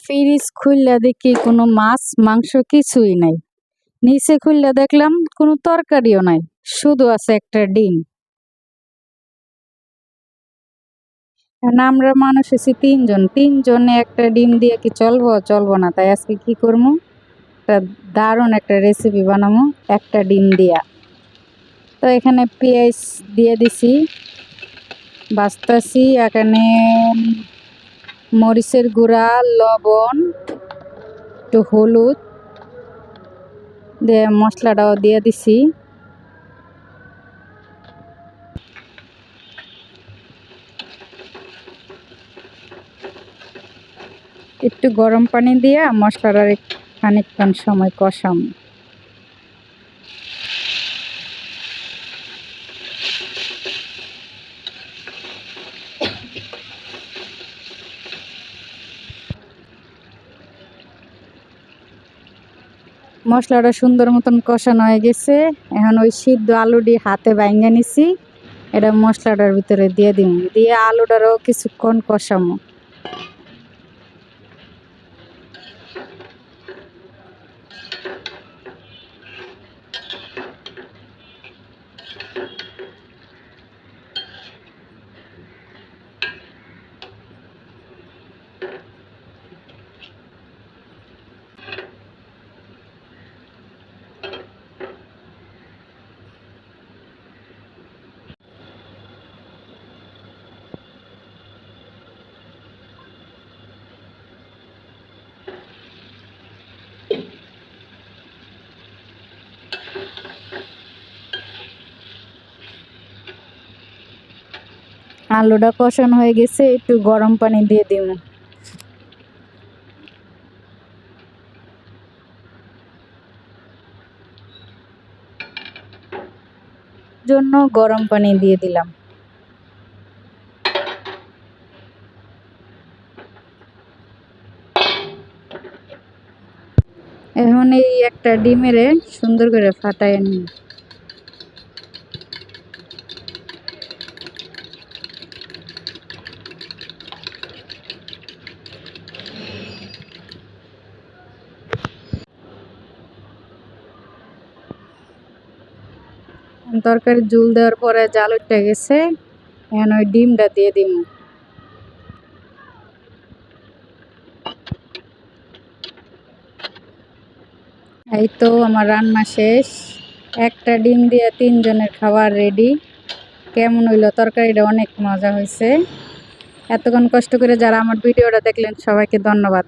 Fridge খুললা দেখি কোনো মাছ মাংস কিছুই নাই। নিচে খুললা দেখলাম কোনো তরকারিও নাই, শুধু আছে একটা ডিম। এখন আমরা মানুষ আছি তিনজন, তিনজনে একটা ডিম দিয়ে কি চলবো? চলবো না। তাই আজকে কি করবো, একটা দারুণ একটা রেসিপি বানাবো একটা ডিম দিয়া। তো এখানে পেঁয়াজ দিয়ে দিছি, বাছতাছি। এখানে মরিচের গুঁড়া, লবণ, একটু হলুদ দিয়ে মশলাটাও দিয়ে দিছি। একটু গরম পানি দিয়ে মশলাটার খানিকক্ষণ সময় কষাম। মশলাটা সুন্দর মতন কষানো হয়ে গেছে। এখন ওই সিদ্ধ আলুটি হাতে ভাঙা নিছি, এটা মশলাটার ভিতরে দিয়ে দিম, দিয়ে আলুটারও কিছুক্ষণ কষামো। আলুটা কষানো হয়ে গেছে, একটু গরম পানি দিয়ে দিব। জন্য গরম পানি দিয়ে দিলাম। এখন এই একটা ডিমের সুন্দর করে ফাটায় নিই। তরকারি জল দেওয়ার পরে জাল উঠে গেছে, এখন ওই ডিমটা দিয়ে দিব। এই তো আমার রান্না শেষ, একটা ডিম দিয়ে তিনজনের খাবার রেডি। কেমন হইলো তরকারিটা? অনেক মজা হয়েছে। এতক্ষণ কষ্ট করে যারা আমার ভিডিওটা দেখলেন সবাইকে ধন্যবাদ।